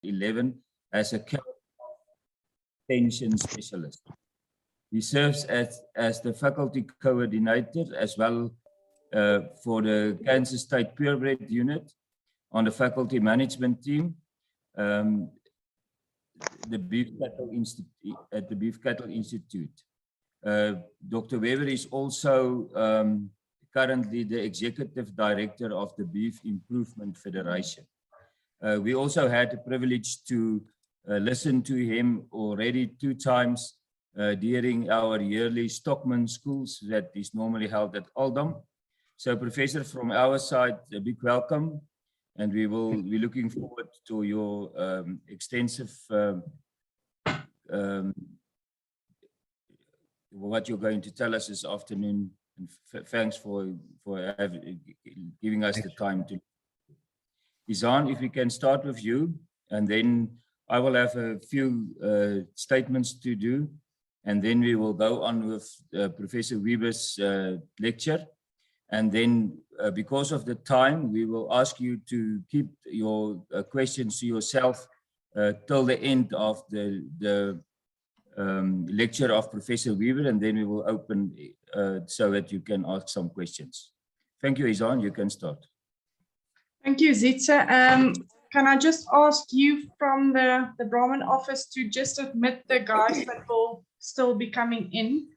2011 as a cow extension specialist. He serves as the faculty coordinator as well for the Kansas State Purebred Unit on the faculty management team the Beef Cattle Institute, at the Beef Cattle Institute. Dr. Weaver is also currently the Executive Director of the Beef Improvement Federation. We also had the privilege to listen to him already 2 times during our yearly Stockman schools that is normally held at Oldham. So Professor, from our side, a big welcome, and we will be looking forward to your extensive what you're going to tell us this afternoon. And thanks for giving us the time to. Izan, if we can start with you, and then I will have a few statements to do, and then we will go on with Professor Weber's lecture. And then because of the time, we will ask you to keep your questions to yourself till the end of the lecture of Professor Weaver, and then we will open so that you can ask some questions. Thank you, Izan. You can start. Thank you, Zitza. Can I just ask you from the Brahman office to just admit the guys that will still be coming in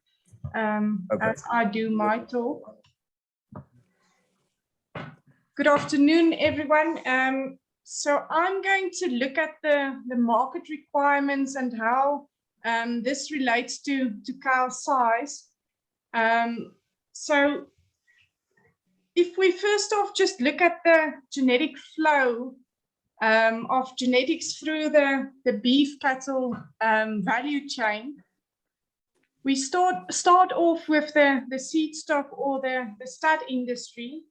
okay. As I do my talk. Good afternoon, everyone. So I'm going to look at the market requirements and how this relates to cow size. So if we first off just look at the genetic flow of genetics through the beef cattle value chain, we start off with the seed stock or the stud industry,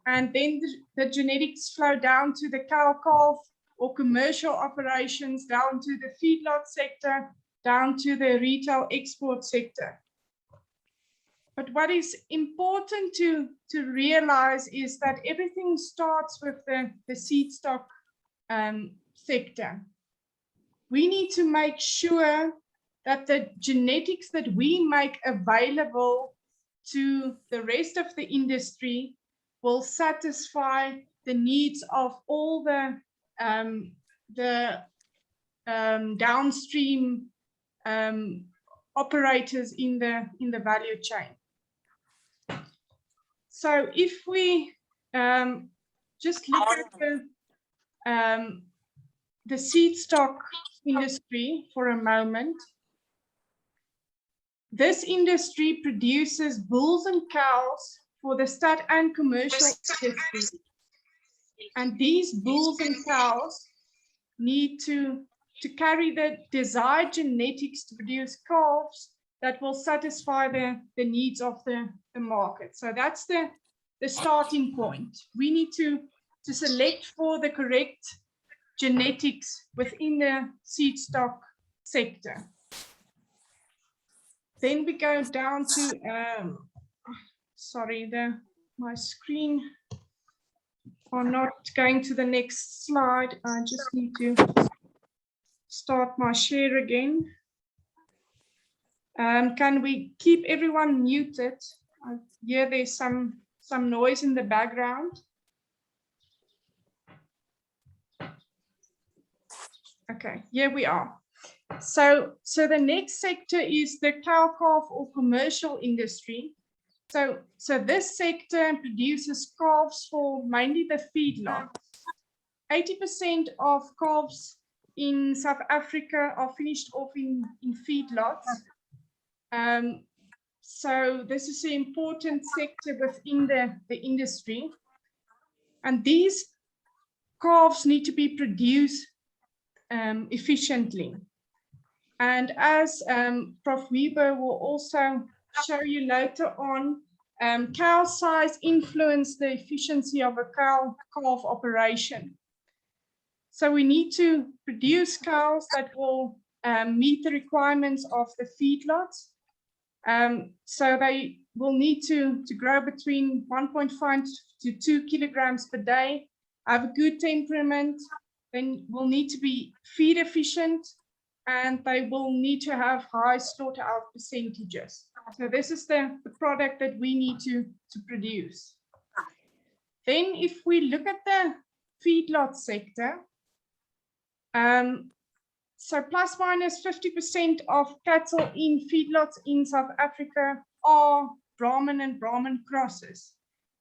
and then the genetics flow down to the cow-calf or commercial operations, down to the feedlot sector, down to the retail export sector. But what is important to realize is that everything starts with the seed stock sector. We need to make sure that the genetics that we make available to the rest of the industry will satisfy the needs of all the downstream operators in the value chain. So if we just look at the seed stock industry for a moment, this industry produces bulls and cows for the stud and commercial industry. And these bulls and cows need to carry the desired genetics to produce calves that will satisfy the needs of the market. So that's the starting point. We need to select for the correct genetics within the seed stock sector. Then we go down to, sorry, my screen are not going to the next slide. I just need to start my share again. Can we keep everyone muted? I hear there's some noise in the background. Okay, here we are. So the next sector is the cow-calf or commercial industry. So this sector produces calves for mainly the feedlot. 80% of calves in South Africa are finished off in feedlots. So this is an important sector within the industry. And these calves need to be produced efficiently. And as Prof. Weaver will also show you later on, cow size influences the efficiency of a cow-calf operation. So we need to produce cows that will meet the requirements of the feedlots. So they will need to grow between 1.5 to 2 kilograms per day, have a good temperament, they will need to be feed efficient, and they will need to have high slaughter out percentages. So this is the product that we need to produce. Then if we look at the feedlot sector, so plus minus 50% of cattle in feedlots in South Africa are Brahman and Brahman crosses.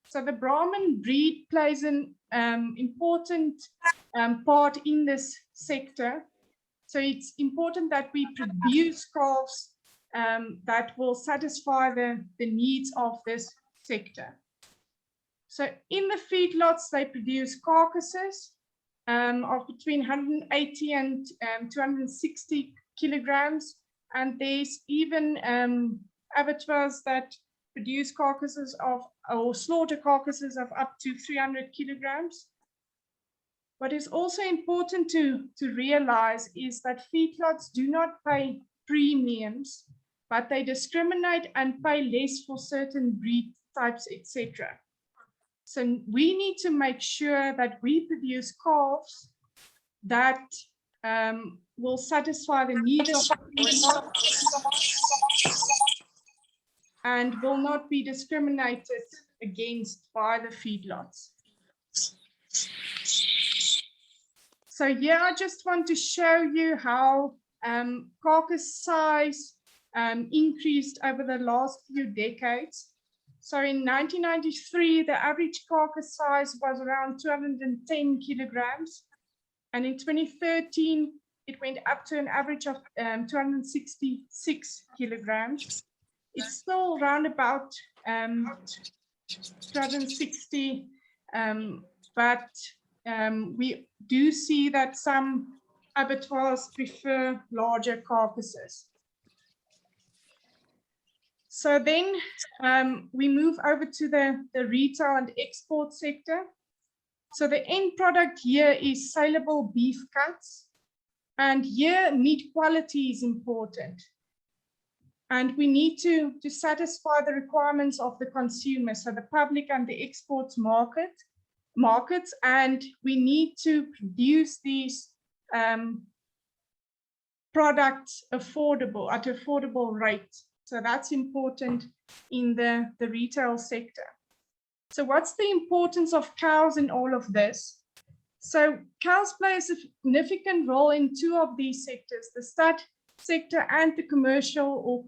So the Brahman breed plays an important part in this sector. So it's important that we produce calves that will satisfy the needs of this sector. So in the feedlots, they produce carcasses of between 180 and 260 kilograms. And there's even abattoirs that produce carcasses of, or slaughter carcasses of up to 300 kilograms. What is also important to realize is that feedlots do not pay premiums, but they discriminate and pay less for certain breed types, etc. So we need to make sure that we produce calves that will satisfy the needs of and will not be discriminated against by the feedlots. So here I just want to show you how carcass size increased over the last few decades. So in 1993, the average carcass size was around 210 kilograms. And in 2013, it went up to an average of 266 kilograms. It's still around about 260, but we do see that some abattoirs prefer larger carcasses. So then we move over to the retail and export sector. So the end product here is saleable beef cuts. And here meat quality is important. And we need to satisfy the requirements of the consumer, so the public and the exports markets, and we need to produce these products at affordable rate. So that's important in the retail sector. So what's the importance of cows in all of this? So cows play a significant role in two of these sectors, the stud sector and the commercial or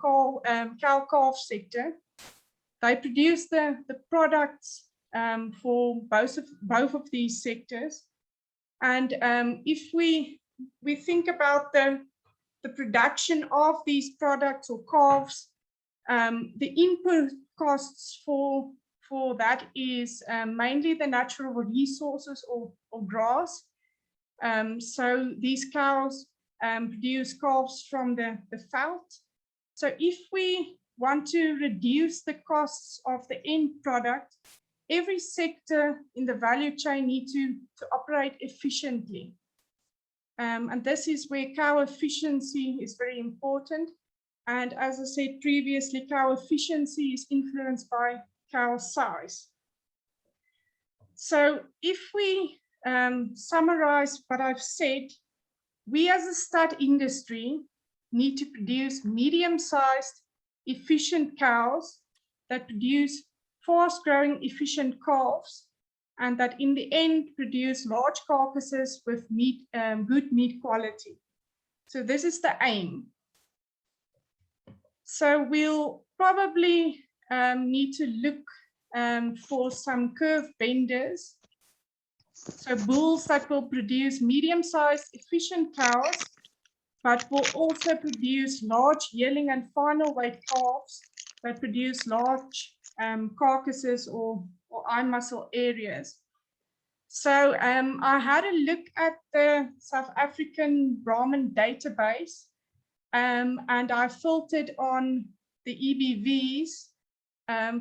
cow-calf sector. They produce the products for both of these sectors. And if we think about the production of these products or calves, the input costs for that is mainly the natural resources or grass. So these cows produce calves from the veldt. So if we want to reduce the costs of the end product, every sector in the value chain needs to operate efficiently. And this is where cow efficiency is very important. And as I said previously, cow efficiency is influenced by cow size. So if we summarize what I've said, we as a stud industry need to produce medium-sized, efficient cows that produce fast-growing, efficient calves, and that in the end produce large carcasses with meat, good meat quality. So this is the aim. So we'll probably need to look for some curve benders. So bulls that will produce medium-sized, efficient cows, but will also produce large yearling and final weight calves that produce large carcasses or eye muscle areas. So I had a look at the South African Brahman database, and I filtered on the EBVs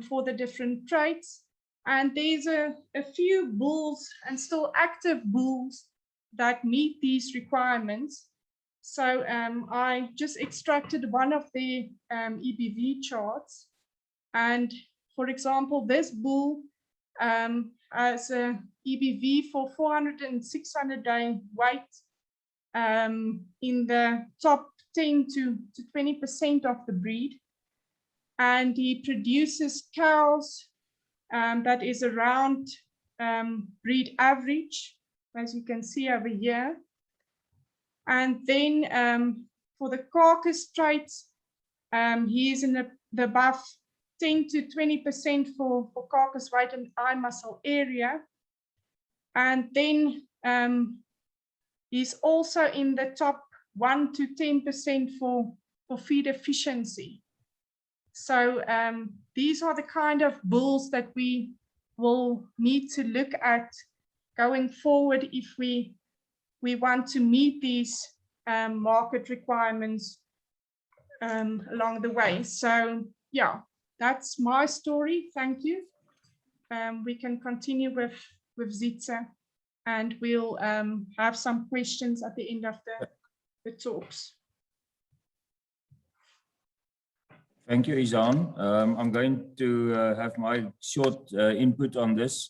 for the different traits. And there's a few bulls and still active bulls that meet these requirements. So I just extracted one of the EBV charts. And for example, this bull as a EBV for 400 and 600 day weight in the top 10 to 20% of the breed. And he produces cows that is around breed average, as you can see over here. And then for the carcass traits, he is in the above 10 to 20% for carcass weight and eye muscle area. And then he's also in the top 1 to 10% for feed efficiency. So these are the kind of bulls that we will need to look at going forward if we want to meet these market requirements along the way. So yeah, that's my story. Thank you. We can continue with Zitza, and we'll have some questions at the end of the talks. Thank you, Izan. I'm going to have my short input on this.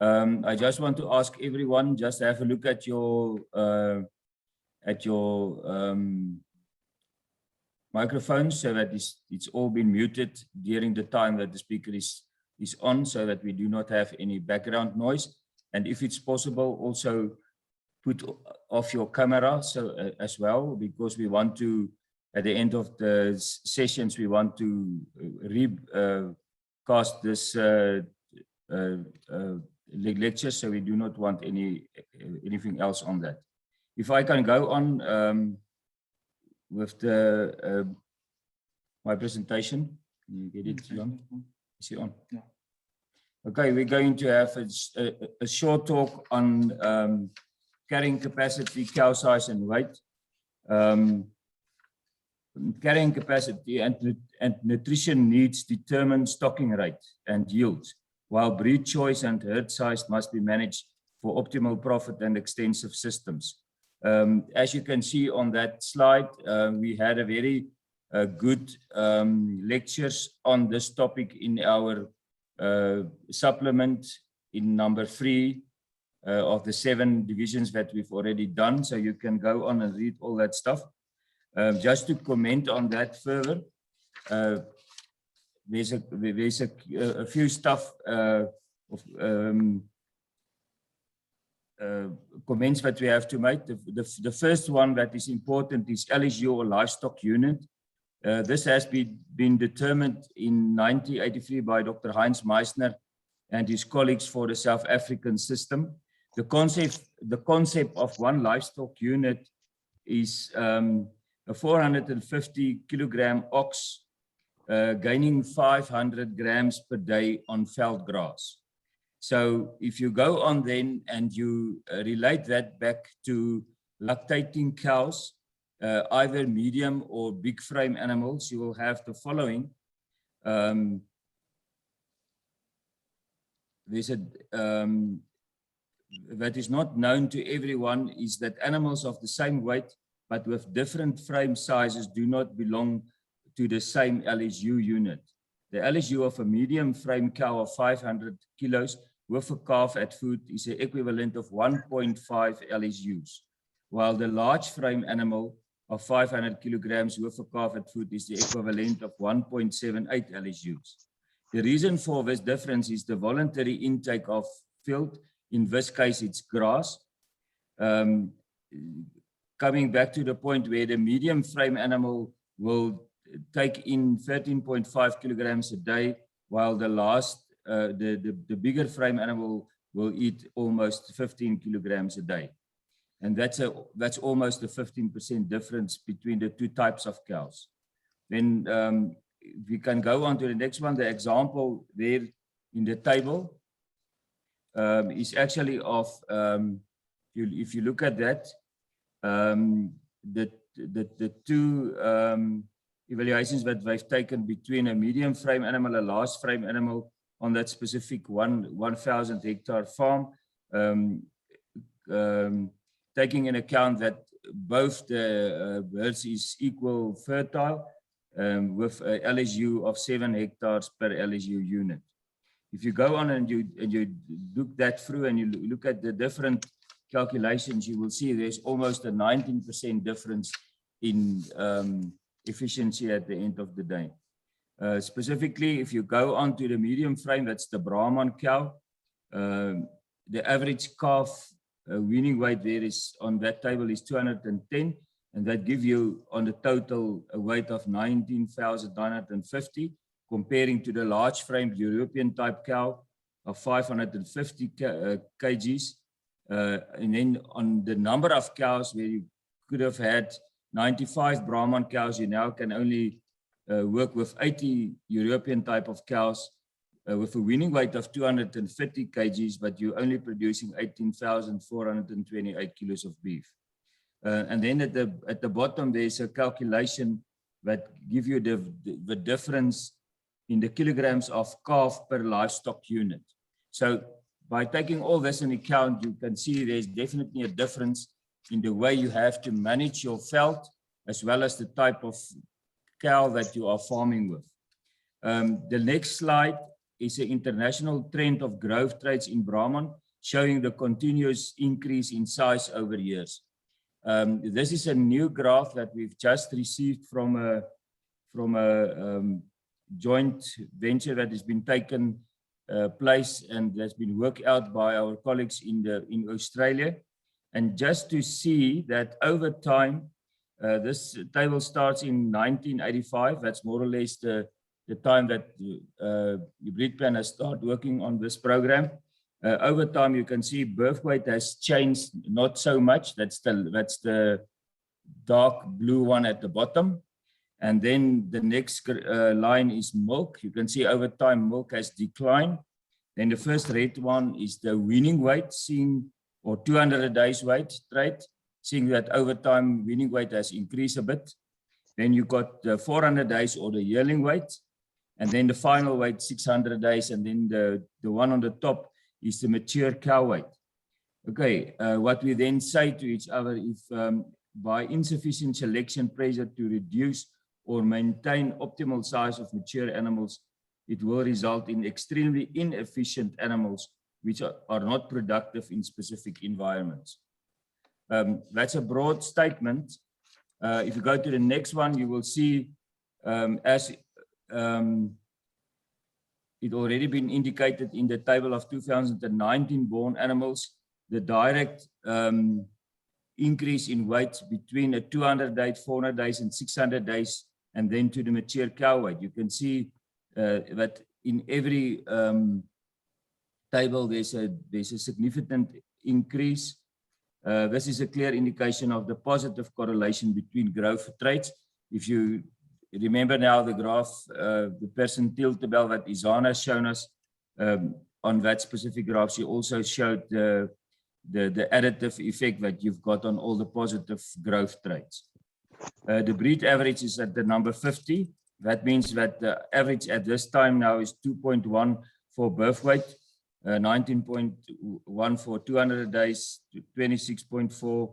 I just want to ask everyone just to have a look at your microphones, so that it's all been muted during the time that the speaker is on, so that we do not have any background noise. And if it's possible, also put off your camera as well, because we want to, at the end of the sessions, we want to recast this lecture, so we do not want anything else on that. If I can go on with my presentation. Can you get it on? Is it on? Yeah. Okay, we're going to have a short talk on carrying capacity, cow size and weight. Carrying capacity and nutrition needs determine stocking rate and yield, while breed choice and herd size must be managed for optimal profit and extensive systems. As you can see on that slide, we had a very good lectures on this topic in our supplement in number 3 of the 7 divisions that we've already done. So you can go on and read all that stuff. Just to comment on that further, there's a few stuff of comments that we have to make. The first one that is important is LSU, or livestock unit. This has been determined in 1983 by Dr. Heinz Meissner and his colleagues for the South African system. The concept of one livestock unit is a 450 kilogram ox gaining 500 grams per day on veld grass. So if you go on then and you relate that back to lactating cows, either medium or big frame animals, you will have the following. That is not known to everyone is that animals of the same weight but with different frame sizes do not belong to the same LSU unit. The LSU of a medium frame cow of 500 kilos with a calf at foot is the equivalent of 1.5 LSUs, while the large frame animal of 500 kilograms with a calf at foot is the equivalent of 1.78 LSUs. The reason for this difference is the voluntary intake of field. In this case, it's grass. Coming back to the point where the medium frame animal will take in 13.5 kilograms a day, while the bigger frame animal will eat almost 15 kilograms a day. And that's almost a 15% difference between the two types of cows. Then we can go on to the next one. The example there in the table is actually of, if you look at that, the two evaluations that we've taken between a medium frame animal, a large frame animal on that specific 1,000 hectare farm, taking in account that both the birds is equal fertile with a LSU of 7 hectares per LSU unit. if you go on and you look that through and you look at the different calculations, you will see there's almost a 19% difference in efficiency at the end of the day. Specifically, if you go on to the medium frame, that's the Brahman cow. The average calf weaning weight there is on that table is 210, and that gives you on the total a weight of 19,950, comparing to the large frame European type cow of 550 kgs. And then on the number of cows where you could have had 95 Brahman cows, you now can only work with 80 European type of cows with a weaning weight of 230 kgs, but you're only producing 18,428 kilos of beef. And then at the bottom, there's a calculation that gives you the difference in the kilograms of calf per livestock unit. So by taking all this into account, you can see there's definitely a difference in the way you have to manage your veld, as well as the type of cow that you are farming with. The next slide is an international trend of growth rates in Brahman, showing the continuous increase in size over years. This is a new graph that we've just received from a joint venture that has been taken place and has been worked out by our colleagues in Australia. And just to see that over time, this table starts in 1985. That's more or less the time that Breed Plan has started working on this program. Over time, you can see birth weight has changed, not so much. That's the dark blue one at the bottom. And then the next line is milk. You can see over time, milk has declined. Then the first red one is the weaning weight, or 200 days weight trait, seeing that over time, weaning weight has increased a bit. Then you got the 400 days or the yearling weight. And then the final weight, 600 days. And then the one on the top is the mature cow weight. Okay, what we then say to each other, if by insufficient selection pressure to reduce or maintain optimal size of mature animals, it will result in extremely inefficient animals which are not productive in specific environments. That's a broad statement. If you go to the next one, you will see as it already been indicated in the table of 2019 born animals, the direct increase in weight between a 200 days, 400 days, and 600 days, and then to the mature cow weight. You can see that in every table there's a significant increase. This is a clear indication of the positive correlation between growth traits. If you remember now the graph, the percentile table that Izana has shown us on that specific graph, she also showed the additive effect that you've got on all the positive growth traits. The breed average is at the number 50. That means that the average at this time now is 2.1 for birth weight, 19.1 for 200 days, 26.4,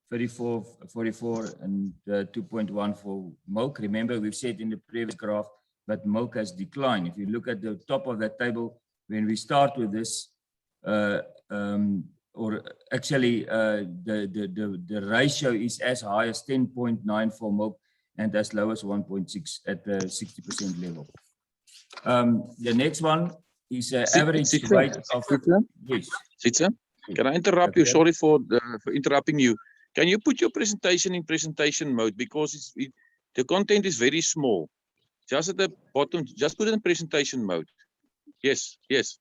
34, 44, and 2.1 for milk. Remember, we've said in the previous graph that milk has declined. If you look at the top of that table, when we start with this, or actually the ratio is as high as 10.9 for milk and as low as 1.6 at the 60% level. The next one is average weight of... Yes. Sitze, can I interrupt you? Sorry for interrupting you. Can you put your presentation in presentation mode, because the content is very small. Just at the bottom, just put it in presentation mode. Yes, yes.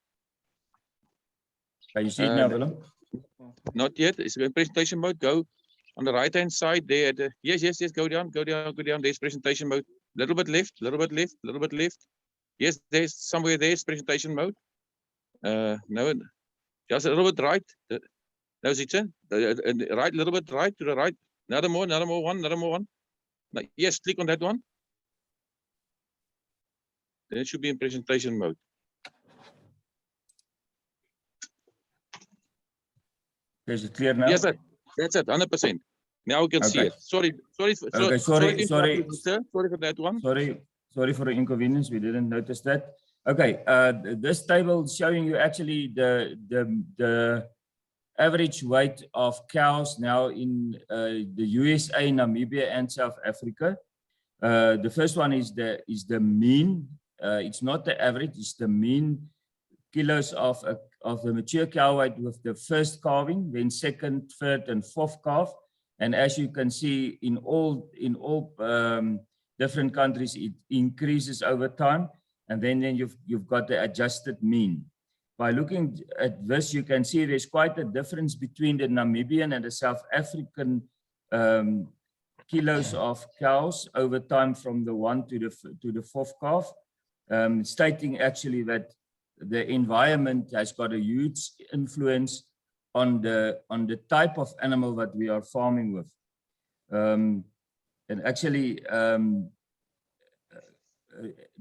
Can you see it now, Willem? Not yet. It's in presentation mode. Go on the right hand side there. Yes, yes, yes. Go down, go down, go down. There's presentation mode. Little bit left, little bit left, little bit left. Yes, there's somewhere there's presentation mode. No, just a little bit right. No, it's right, a little bit right to the right. Another more one, another more one. Now, yes, click on that one. Then it should be in presentation mode. Is it clear now? Yes, sir. That's it, 100%. Now we can see it. Sorry for that one. Sorry for the inconvenience. We didn't notice that. Okay, this table is showing you actually the average weight of cows now in the USA, Namibia, and South Africa. The first one is the mean. It's not the average; it's the mean kilos of the mature cow weight with the first calving, then second, third, and fourth calf. And as you can see, in all different countries, it increases over time. And then you've got the adjusted mean. By looking at this, you can see there's quite a difference between the Namibian and the South African kilos of cows over time from the one to the fourth calf, stating actually that the environment has got a huge influence on the type of animal that we are farming with. And actually,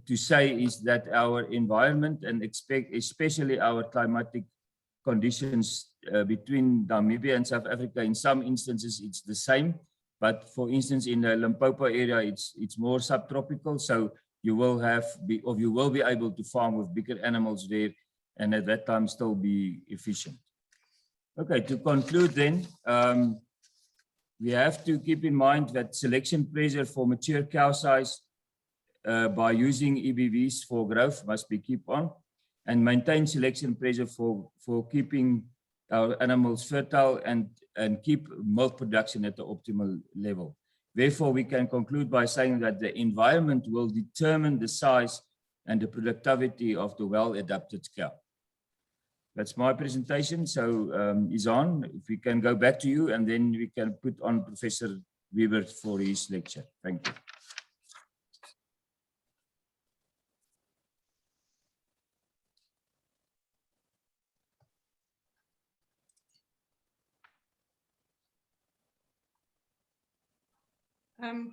to say is that our environment and especially our climatic conditions between Namibia and South Africa, in some instances it's the same, but for instance in the Limpopo area it's more subtropical, so you will be able to farm with bigger animals there and at that time still be efficient. Okay, to conclude then, we have to keep in mind that selection pressure for mature cow size by using EBVs for growth must be kept on, and maintain selection pressure for keeping our animals fertile and keep milk production at the optimal level. Therefore, we can conclude by saying that the environment will determine the size and the productivity of the well-adapted cow. That's my presentation. So, Izan, if we can go back to you, and then we can put on Professor Weaver for his lecture. Thank you.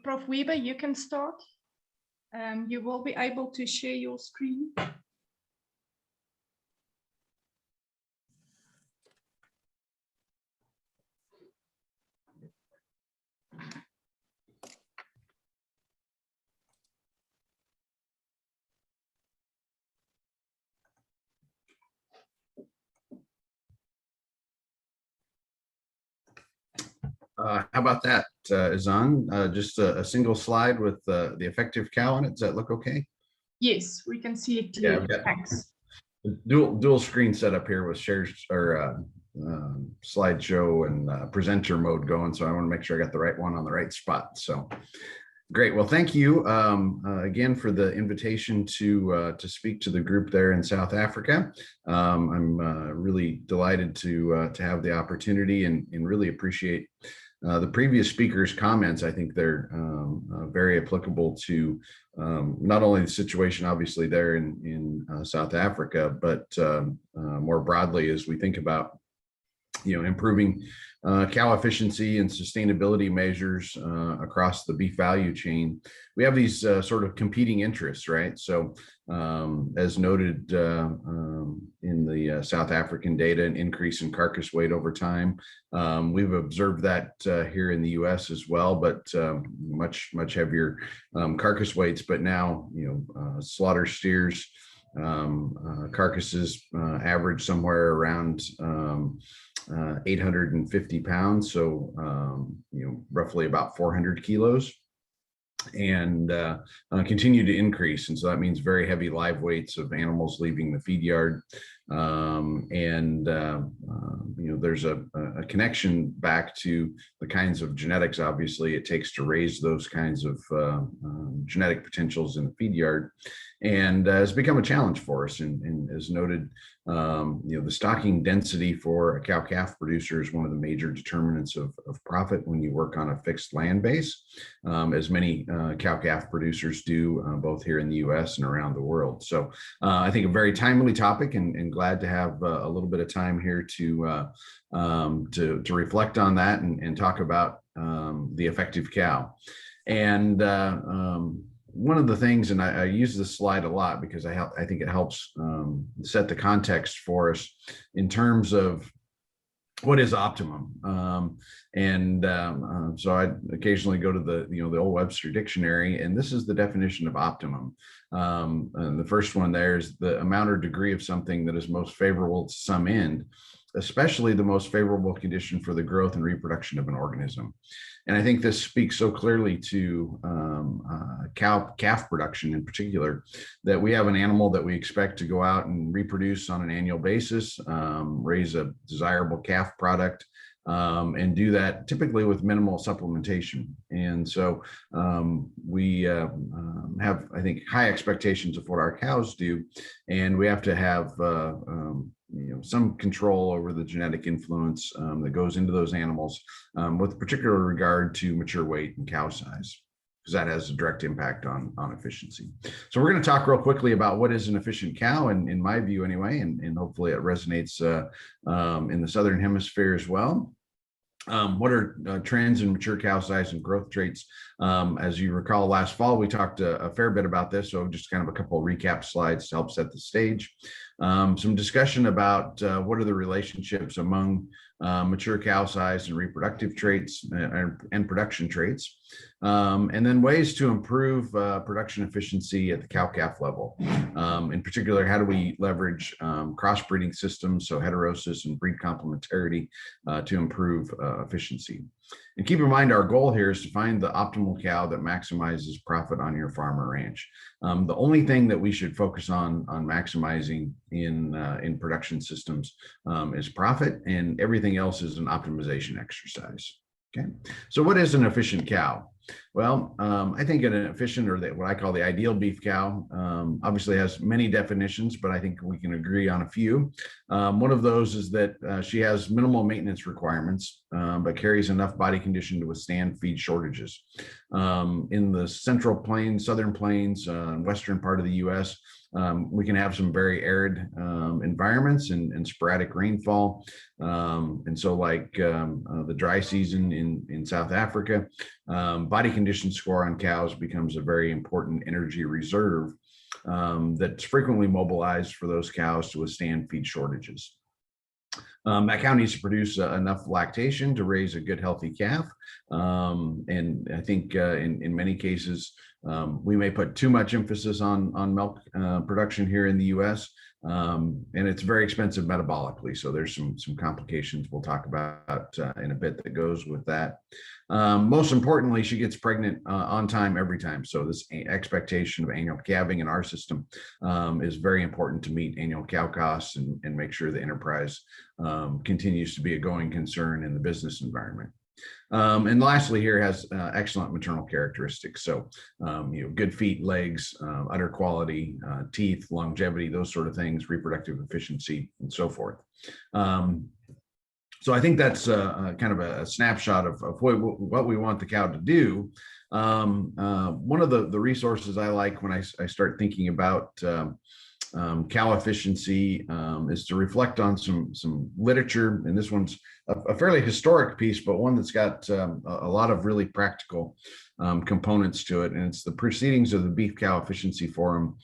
Prof. Weaver, you can start. You will be able to share your screen. How about that, Izan? Just a single slide with the effective cow on it. Does that look okay? Yes, we can see it Yeah, clearly. Thanks. Dual screen setup here with shares or slideshow and presenter mode going. So I want to make sure I got the right one on the right spot. So great. Well, thank you again for the invitation to speak to the group there in South Africa. I'm really delighted to have the opportunity and really appreciate the previous speakers' comments. I think they're very applicable to not only the situation obviously there in South Africa, but more broadly as we think about improving cow efficiency and sustainability measures across the beef value chain. We have these sort of competing interests, right? So as noted in the South African data, an increase in carcass weight over time. We've observed that here in the US as well, but much heavier carcass weights. But now, slaughter steers carcasses average somewhere around 850 pounds, so roughly about 400 kilos, and continue to increase. And so that means very heavy live weights of animals leaving the feed yard. There's a connection back to the kinds of genetics, obviously, it takes to raise those kinds of genetic potentials in the feed yard, and has become a challenge for us. And as noted, the stocking density for a cow-calf producer is one of the major determinants of profit when you work on a fixed land base, as many cow-calf producers do, both here in the US and around the world. So I think a very timely topic, and glad to have a little bit of time here to reflect on that and talk about the effective cow. And one of the things, and I use this slide a lot because I think it helps set the context for us in terms of what is optimum? So I occasionally go to the old Webster dictionary, and this is the definition of optimum. And the first one there is the amount or degree of something that is most favorable to some end, especially the most favorable condition for the growth and reproduction of an organism. And I think this speaks so clearly to calf production in particular, that we have an animal that we expect to go out and reproduce on an annual basis, raise a desirable calf product, and do that typically with minimal supplementation. And so we have, I think, high expectations of what our cows do, and we have to have some control over the genetic influence that goes into those animals, with particular regard to mature weight and cow size, because that has a direct impact on efficiency. So we're going to talk real quickly about what is an efficient cow, and in my view anyway, and hopefully it resonates in the Southern Hemisphere as well. What are trends in mature cow size and growth traits? As you recall, last fall, we talked a fair bit about this, so just kind of a couple of recap slides to help set the stage. Some discussion about what are the relationships among mature cow size and reproductive traits and production traits, and then ways to improve production efficiency at the cow-calf level. In particular, how do we leverage crossbreeding systems, so heterosis and breed complementarity, to improve efficiency. And keep in mind, our goal here is to find the optimal cow that maximizes profit on your farm or ranch. The only thing that we should focus on maximizing in production systems is profit, and everything else is an optimization exercise. Okay, so what is an efficient cow? Well, I think an efficient, or what I call the ideal beef cow, obviously has many definitions, but I think we can agree on a few. One of those is that she has minimal maintenance requirements, but carries enough body condition to withstand feed shortages. In the Central Plains, Southern Plains, western part of the U.S., we can have some very arid environments and sporadic rainfall. And so like the dry season in South Africa, body condition score on cows becomes a very important energy reserve that's frequently mobilized for those cows to withstand feed shortages. That cow needs to produce enough lactation to raise a good, healthy calf. And I think in many cases, we may put too much emphasis on milk production here in the U.S., and it's very expensive metabolically. So there's some complications we'll talk about in a bit that goes with that. Most importantly, she gets pregnant on time every time. So this expectation of annual calving in our system is very important to meet annual cow costs and make sure the enterprise continues to be a going concern in the business environment. And lastly, here has excellent maternal characteristics. So, good feet, legs, udder quality, teeth, longevity, those sort of things, reproductive efficiency, and so forth. So I think that's kind of a snapshot of what we want the cow to do. One of the resources I like when I start thinking about cow efficiency is to reflect on some literature, and this one's a fairly historic piece, but one that's got a lot of really practical components to it, and it's the Proceedings of the Beef Cow Efficiency Forum,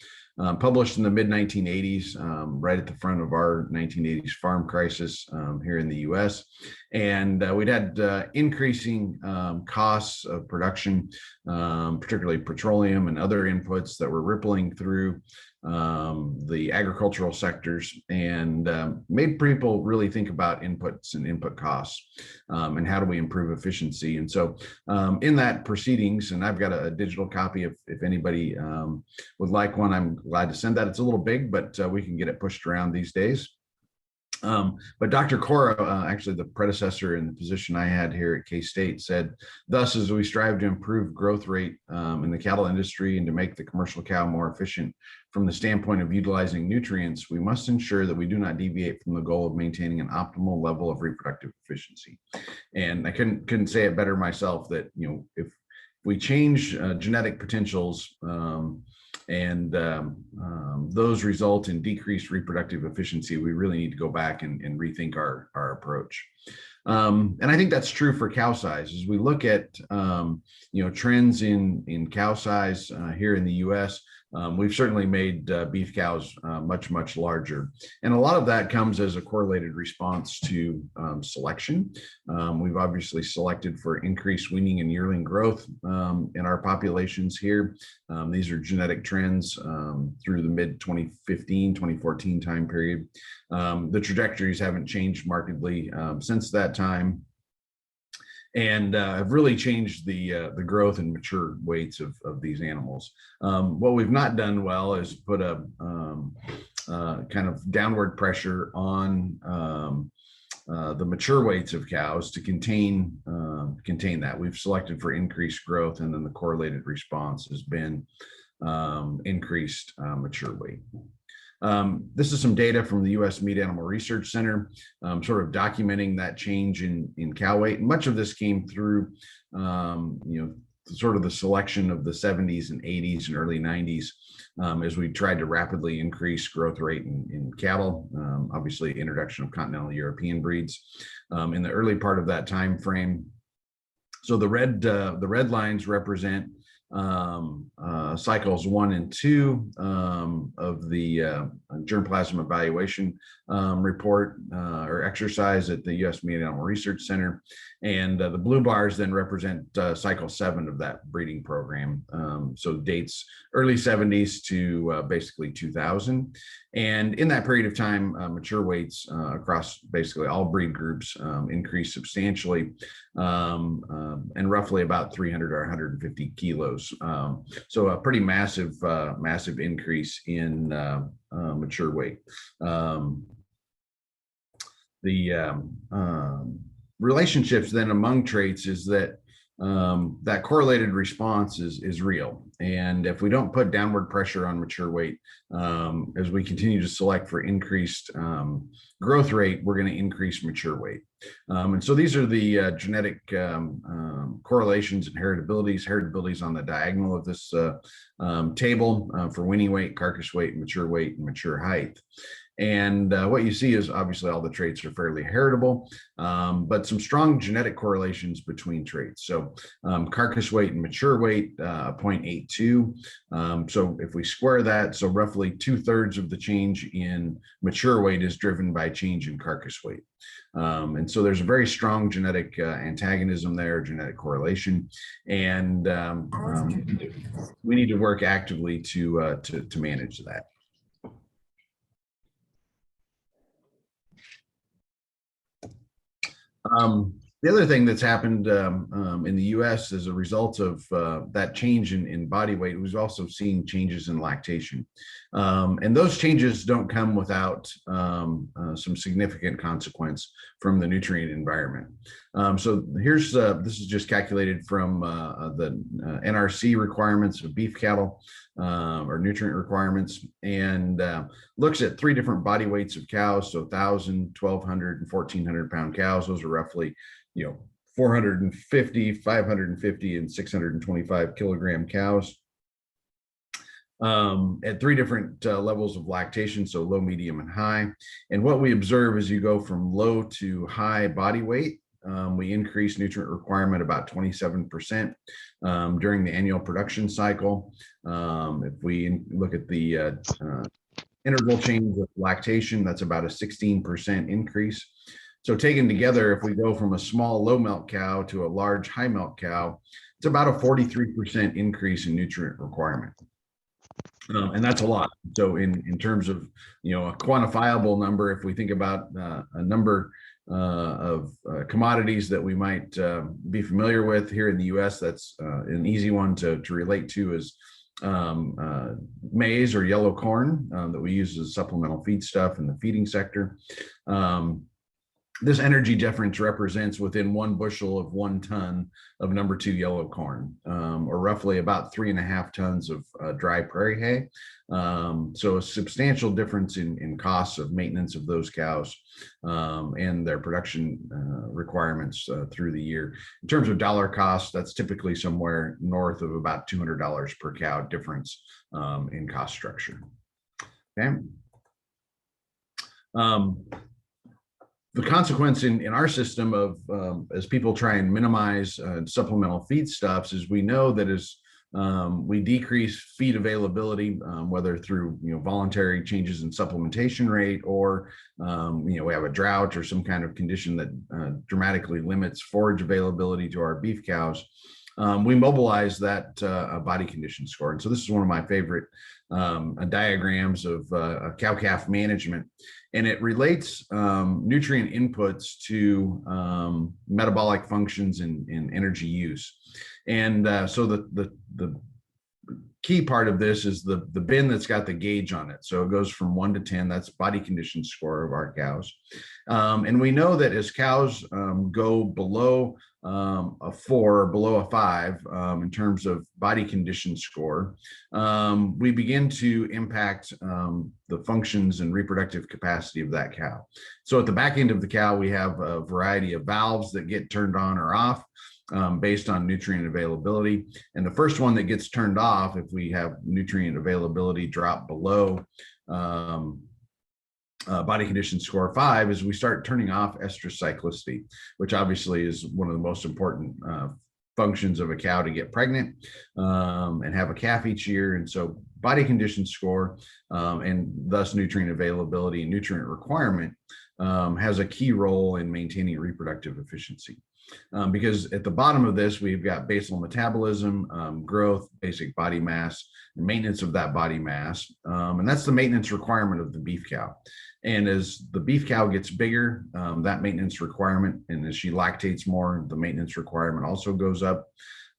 published in the mid-1980s, right at the front of our 1980s farm crisis here in the U.S. And we'd had increasing costs of production, particularly petroleum and other inputs that were rippling through the agricultural sectors, and made people really think about inputs and input costs, and how do we improve efficiency. And so in that proceedings, and I've got a digital copy if anybody would like one, I'm glad to send that. It's a little big, but we can get it pushed around these days. But Dr. Cora, actually the predecessor in the position I had here at K-State, said, thus, as we strive to improve growth rate in the cattle industry and to make the commercial cow more efficient from the standpoint of utilizing nutrients, we must ensure that we do not deviate from the goal of maintaining an optimal level of reproductive efficiency. And I couldn't say it better myself, that if we change genetic potentials and those result in decreased reproductive efficiency, we really need to go back and rethink our approach. And I think that's true for cow size. As we look at trends in cow size here in the U.S., we've certainly made beef cows much larger. And a lot of that comes as a correlated response to selection. We've obviously selected for increased weaning and yearling growth in our populations here. These are genetic trends through the mid 2015, 2014 time period. The trajectories haven't changed markedly since that time, and have really changed the growth and mature weights of these animals. What we've not done well is put a kind of downward pressure on the mature weights of cows to contain that. We've selected for increased growth, and then the correlated response has been increased mature weight. This is some data from the U.S. Meat Animal Research Center, sort of documenting that change in cow weight. And much of this came through, sort of the selection of the 70s and 80s and early 90s as we tried to rapidly increase growth rate in cattle. Obviously, introduction of continental European breeds in the early part of that time frame. So the red lines represent cycles 1 and 2 of the germplasm evaluation report or exercise at the U.S. Meat Animal Research Center, and the blue bars then represent cycle 7 of that breeding program. So dates early 70s to basically 2000, and in that period of time, mature weights across basically all breed groups increased substantially, and roughly about 300 or 150 kilos. So a pretty massive increase in mature weight. The relationships then among traits is that that correlated response is real. And if we don't put downward pressure on mature weight, as we continue to select for increased growth rate, we're going to increase mature weight. And so these are the genetic correlations and heritabilities on the diagonal of this table for weaning weight, carcass weight, mature weight, and mature height. And what you see is obviously all the traits are fairly heritable, but some strong genetic correlations between traits. So carcass weight and mature weight, 0.82. So if we square that, so roughly 2/3 of the change in mature weight is driven by change in carcass weight. And so there's a very strong genetic antagonism there, genetic correlation, and we need to work actively to manage that. The other thing that's happened in the U.S. as a result of that change in body weight, we've also seen changes in lactation. And those changes don't come without some significant consequence from the nutrient environment. So here's, this is just calculated from the NRC requirements of beef cattle, or nutrient requirements, and looks at 3 different body weights of cows. So 1,000, 1,200, and 1,400 pound cows. Those are roughly 450, 550, and 625 kilogram cows at 3 different levels of lactation, so low, medium, and high. And what we observe is you go from low to high body weight, we increase nutrient requirement about 27% during the annual production cycle. If we look at the interval change of lactation, that's about a 16% increase. So taken together, if we go from a small low milk cow to a large high milk cow, it's about a 43% increase in nutrient requirement. And that's a lot. So in terms of, a quantifiable number, if we think about a number of commodities that we might be familiar with here in the US, that's an easy one to relate to is maize or yellow corn that we use as supplemental feedstuff in the feeding sector. This energy difference represents within 1 bushel of 1 ton of number 2 yellow corn, or roughly about 3.5 tons of dry prairie hay. So a substantial difference in costs of maintenance of those cows and their production requirements through the year. In terms of dollar cost, that's typically somewhere north of about $200 per cow difference in cost structure. Okay. The consequence in our system of as people try and minimize supplemental feedstuffs is we know that as We decrease feed availability, whether through voluntary changes in supplementation rate, or we have a drought or some kind of condition that dramatically limits forage availability to our beef cows. We mobilize that body condition score. And so this is one of my favorite diagrams of cow-calf management. And it relates nutrient inputs to metabolic functions and energy use. And so the key part of this is the bin that's got the gauge on it. So it goes from 1 to 10. That's body condition score of our cows. And we know that as cows go below a 4 or below a 5 in terms of body condition score, we begin to impact the functions and reproductive capacity of that cow. So at the back end of the cow, we have a variety of valves that get turned on or off based on nutrient availability. And the first one that gets turned off, if we have nutrient availability drop below body condition score 5, is we start turning off estrus cyclicity, which obviously is one of the most important functions of a cow to get pregnant and have a calf each year. And so body condition score and thus nutrient availability and nutrient requirement has a key role in maintaining reproductive efficiency. Because at the bottom of this, we've got basal metabolism, growth, basic body mass, and maintenance of that body mass. And that's the maintenance requirement of the beef cow. And as the beef cow gets bigger, that maintenance requirement, and as she lactates more, the maintenance requirement also goes up.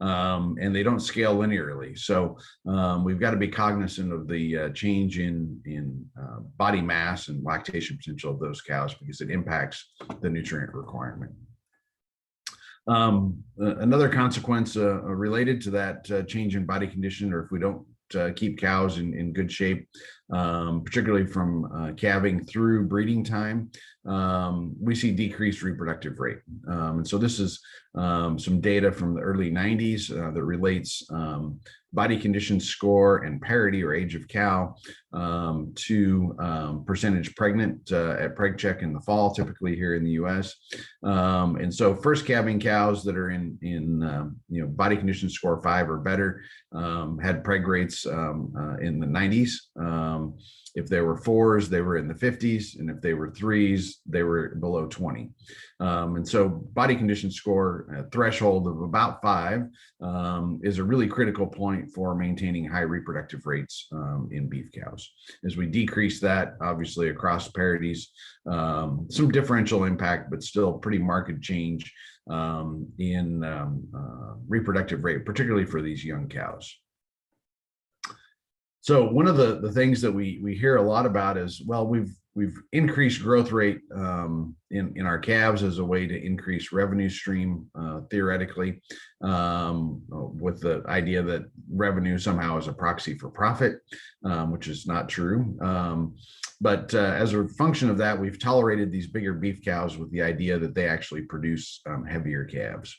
And they don't scale linearly. So we've got to be cognizant of the change in body mass and lactation potential of those cows, because it impacts the nutrient requirement. Another consequence related to that change in body condition, or if we don't keep cows in good shape, particularly from calving through breeding time, we see decreased reproductive rate. And so this is some data from the early 90s that relates body condition score and parity, or age of cow, to percentage pregnant at preg check in the fall, typically here in the US. And so first calving cows that are in body condition score 5 or better had preg rates in the 90s. If there were 4s, they were in the 50s, and if they were 3s, they were below 20. And so body condition score threshold of about 5 is a really critical point for maintaining high reproductive rates in beef cows. As we decrease that, obviously across parities, some differential impact, but still pretty marked change in reproductive rate, particularly for these young cows. So one of the things that we hear a lot about is, well, we've increased growth rate in our calves as a way to increase revenue stream, theoretically, with the idea that revenue somehow is a proxy for profit, which is not true. But as a function of that, we've tolerated these bigger beef cows with the idea that they actually produce heavier calves.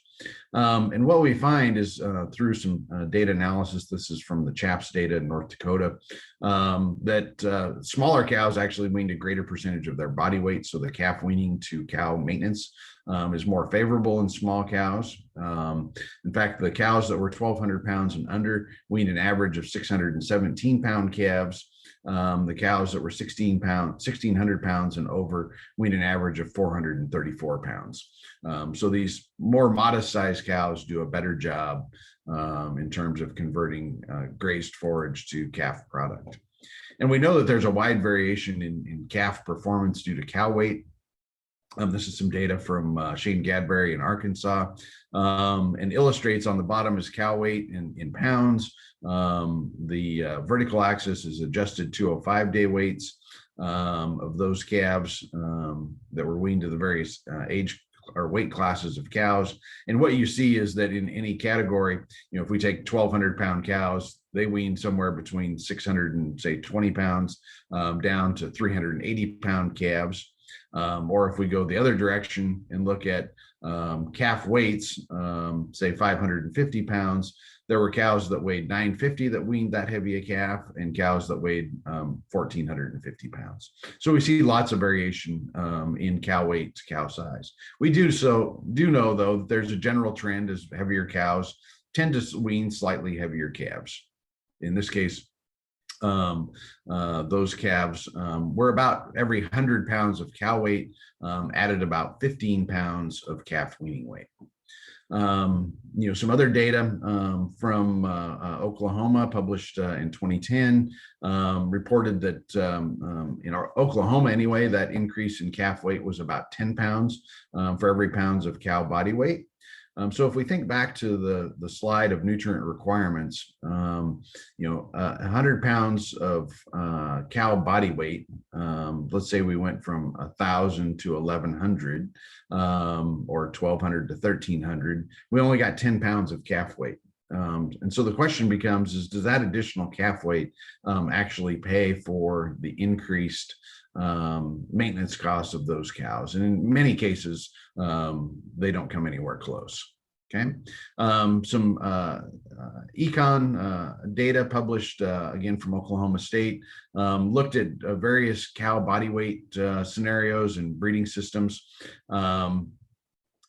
And what we find is through some data analysis, this is from the CHAPS data in North Dakota, that smaller cows actually weaned a greater percentage of their body weight. So the calf weaning to cow maintenance is more favorable in small cows. In fact, the cows that were 1,200 pounds and under weaned an average of 617 pound calves. The cows that were 1,600 pounds and over weaned an average of 434 pounds. So these more modest sized cows do a better job in terms of converting grazed forage to calf product. And we know that there's a wide variation in calf performance due to cow weight. This is some data from Shane Gadberry in Arkansas, and illustrates on the bottom is cow weight in pounds. The vertical axis is adjusted 205-day weights of those calves that were weaned to the various age or weight classes of cows. And what you see is that in any category, if we take 1,200 pound cows, they wean somewhere between 600 and say 20 pounds down to 380 pound calves. Or if we go the other direction and look at calf weights, say 550 pounds, there were cows that weighed 950 that weaned that heavy a calf, and cows that weighed 1,450 pounds. So we see lots of variation in cow weight to cow size. We do know, though, that there's a general trend as heavier cows tend to wean slightly heavier calves. In this case, those calves were about every 100 pounds of cow weight added about 15 pounds of calf weaning weight. Some other data from Oklahoma published in 2010 reported that in Oklahoma anyway, that increase in calf weight was about 10 pounds for every pounds of cow body weight. So if we think back to the slide of nutrient requirements, 100 pounds of cow body weight, let's say we went from 1,000 to 1,100 or 1,200 to 1,300, we only got 10 pounds of calf weight. And so the question becomes is, does that additional calf weight actually pay for the increased maintenance costs of those cows? And in many cases, they don't come anywhere close. Okay, some econ data published again from Oklahoma State looked at various cow body weight scenarios and breeding systems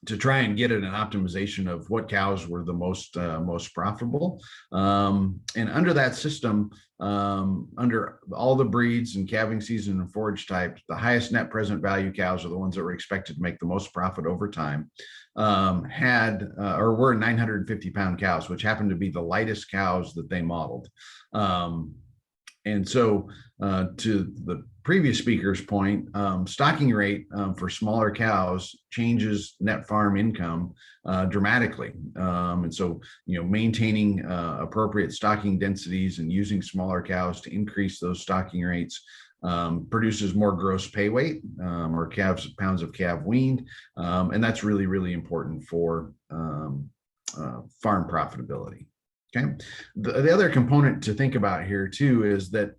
to try and get at an optimization of what cows were the most profitable. And under that system, under all the breeds and calving season and forage types, the highest net present value cows are the ones that were expected to make the most profit over time, were 950 pound cows, which happened to be the lightest cows that they modeled. And so to the previous speaker's point, stocking rate for smaller cows changes net farm income dramatically. And so, maintaining appropriate stocking densities and using smaller cows to increase those stocking rates produces more gross pay weight or pounds of calf weaned. And that's really, really important for farm profitability. Okay. The other component to think about here too is that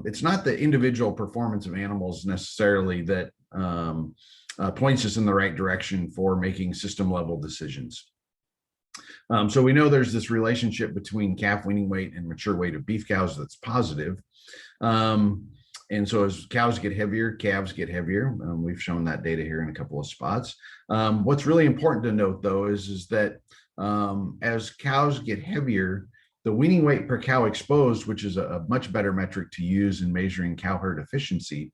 it's not the individual performance of animals necessarily that points us in the right direction for making system level decisions. So we know there's this relationship between calf weaning weight and mature weight of beef cows that's positive. And so as cows get heavier, calves get heavier. We've shown that data here in a couple of spots. What's really important to note though is that as cows get heavier, the weaning weight per cow exposed, which is a much better metric to use in measuring cow herd efficiency,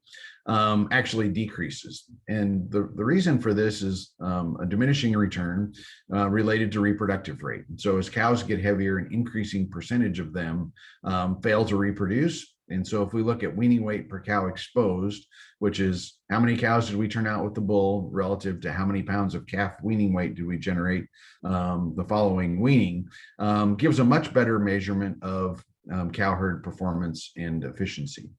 actually decreases. And the reason for this is a diminishing return related to reproductive rate. So as cows get heavier, an increasing percentage of them fail to reproduce. And so if we look at weaning weight per cow exposed, which is how many cows did we turn out with the bull relative to how many pounds of calf weaning weight do we generate the following weaning, gives a much better measurement of cow herd performance and efficiency.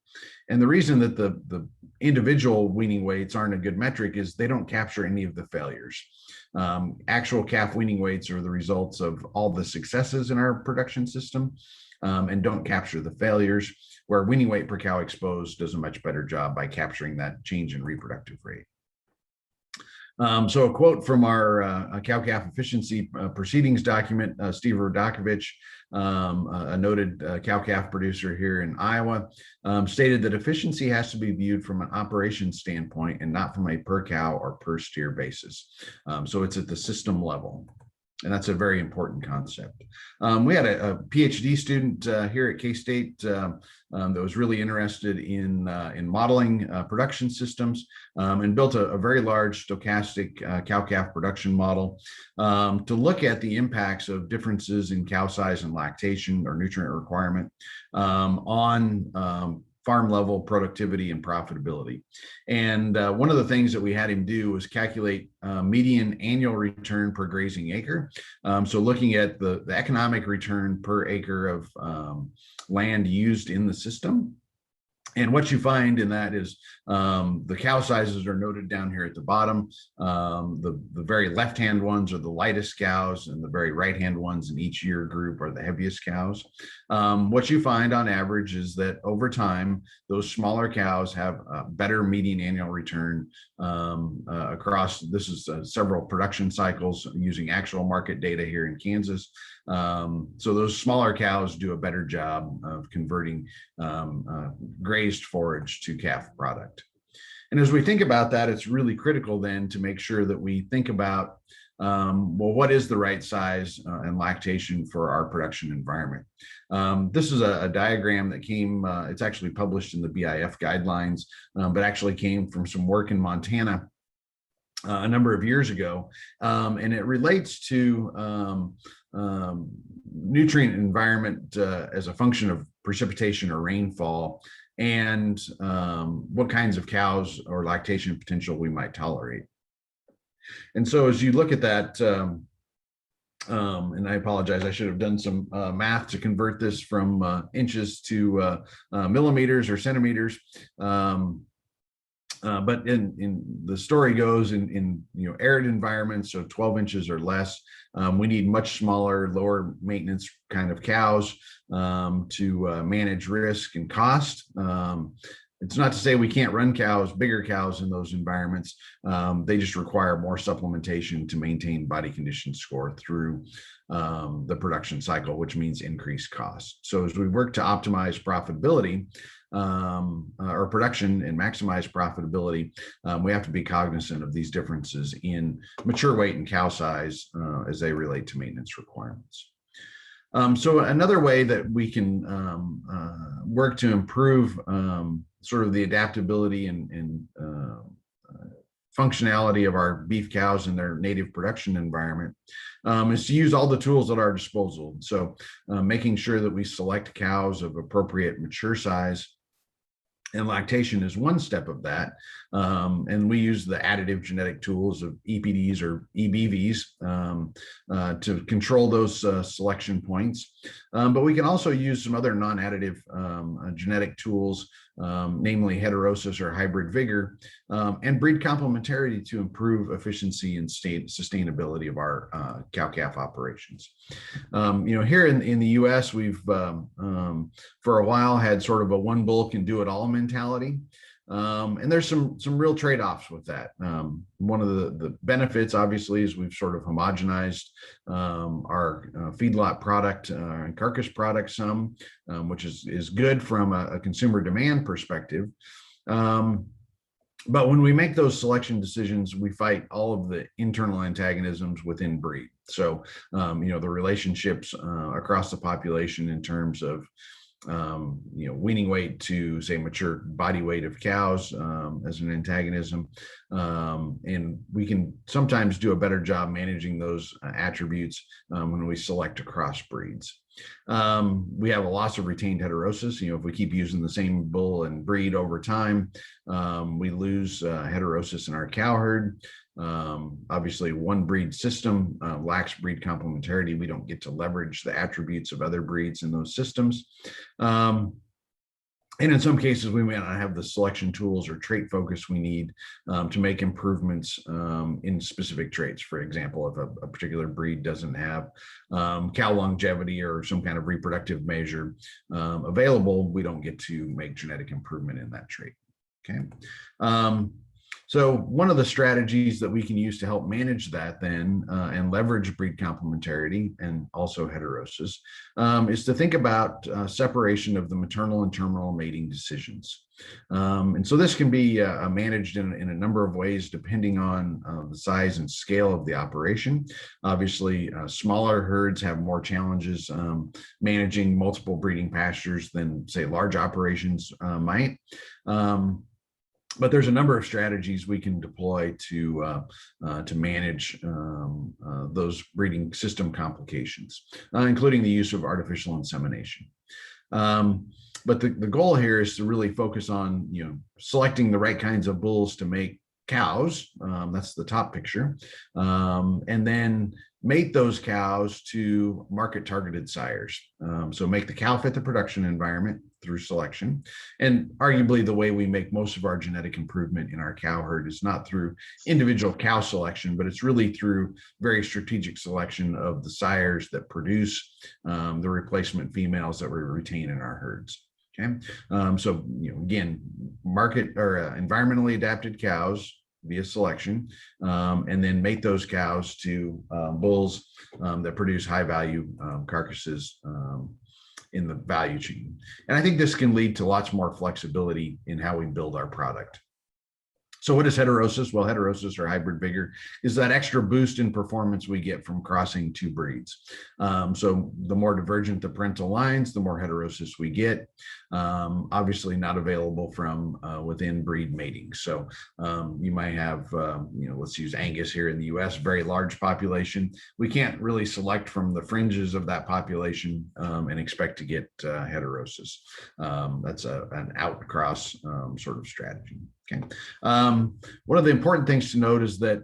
And the reason that the individual weaning weights aren't a good metric is they don't capture any of the failures. Actual calf weaning weights are the results of all the successes in our production system and don't capture the failures, where weaning weight per cow exposed does a much better job by capturing that change in reproductive rate. So a quote from our cow-calf efficiency proceedings document, Steve Rodakovich, a noted cow-calf producer here in Iowa, stated that efficiency has to be viewed from an operations standpoint and not from a per cow or per steer basis. So it's at the system level. And that's a very important concept. We had a PhD student here at K-State that was really interested in modeling production systems and built a very large stochastic cow-calf production model to look at the impacts of differences in cow size and lactation or nutrient requirement on farm level productivity and profitability. And one of the things that we had him do was calculate median annual return per grazing acre. So looking at the economic return per acre of land used in the system. And what you find in that is the cow sizes are noted down here at the bottom. The very left-hand ones are the lightest cows, and the very right-hand ones in each year group are the heaviest cows. What you find on average is that over time, those smaller cows have a better median annual return across, this is several production cycles using actual market data here in Kansas. So those smaller cows do a better job of converting grazed forage to calf product. And as we think about that, it's really critical then to make sure that we think about well, what is the right size and lactation for our production environment? This is a diagram that came, it's actually published in the BIF guidelines, but actually came from some work in Montana a number of years ago. And it relates to nutrient environment as a function of precipitation or rainfall, and what kinds of cows or lactation potential we might tolerate. And so as you look at that, and I apologize, I should have done some math to convert this from inches to millimeters or centimeters. But in the story goes in arid environments, so 12 inches or less, we need much smaller, lower maintenance kind of cows to manage risk and cost. It's not to say we can't run bigger cows in those environments. They just require more supplementation to maintain body condition score through the production cycle, which means increased cost. So as we work to optimize profitability, or production and maximize profitability, we have to be cognizant of these differences in mature weight and cow size as they relate to maintenance requirements. So another way that we can work to improve sort of the adaptability and functionality of our beef cows in their native production environment is to use all the tools at our disposal. So making sure that we select cows of appropriate mature size and lactation is one step of that. And we use the additive genetic tools of EPDs or EBVs to control those selection points. But we can also use some other non-additive genetic tools, namely heterosis or hybrid vigor, and breed complementarity to improve efficiency and sustainability of our cow-calf operations. Here in the US, we've for a while had sort of a one bull can do it all mentality. And there's some real trade-offs with that. One of the benefits, obviously, is we've sort of homogenized our feedlot product and carcass product some, which is good from a consumer demand perspective. But when we make those selection decisions, we fight all of the internal antagonisms within breed. So, the relationships across the population in terms of weaning weight to, say, mature body weight of cows as an antagonism. And we can sometimes do a better job managing those attributes when we select across breeds. We have a loss of retained heterosis. If we keep using the same bull and breed over time, we lose heterosis in our cow herd. Obviously, one breed system lacks breed complementarity. We don't get to leverage the attributes of other breeds in those systems. And in some cases, we may not have the selection tools or trait focus we need to make improvements in specific traits. For example, if a particular breed doesn't have cow longevity or some kind of reproductive measure available, we don't get to make genetic improvement in that trait. Okay. So one of the strategies that we can use to help manage that then and leverage breed complementarity and also heterosis is to think about separation of the maternal and terminal mating decisions. And so this can be managed in a number of ways depending on the size and scale of the operation. Obviously, smaller herds have more challenges managing multiple breeding pastures than, say, large operations might. But there's a number of strategies we can deploy to manage those breeding system complications, including the use of artificial insemination. But the goal here is to really focus on selecting the right kinds of bulls to make cows. That's the top picture, and then mate those cows to market targeted sires. So make the cow fit the production environment through selection. And arguably the way we make most of our genetic improvement in our cow herd is not through individual cow selection, but it's really through very strategic selection of the sires that produce the replacement females that we retain in our herds. Okay. So, again, market or environmentally adapted cows via selection, and then mate those cows to bulls that produce high value carcasses in the value chain. And I think this can lead to lots more flexibility in how we build our product. So what is heterosis? Well, heterosis, or hybrid vigor, is that extra boost in performance we get from crossing two breeds. So the more divergent the parental lines, the more heterosis we get. Obviously not available from within breed mating. So you might have, let's use Angus here in the US, very large population. We can't really select from the fringes of that population and expect to get heterosis. That's an outcross sort of strategy. Okay. One of the important things to note is that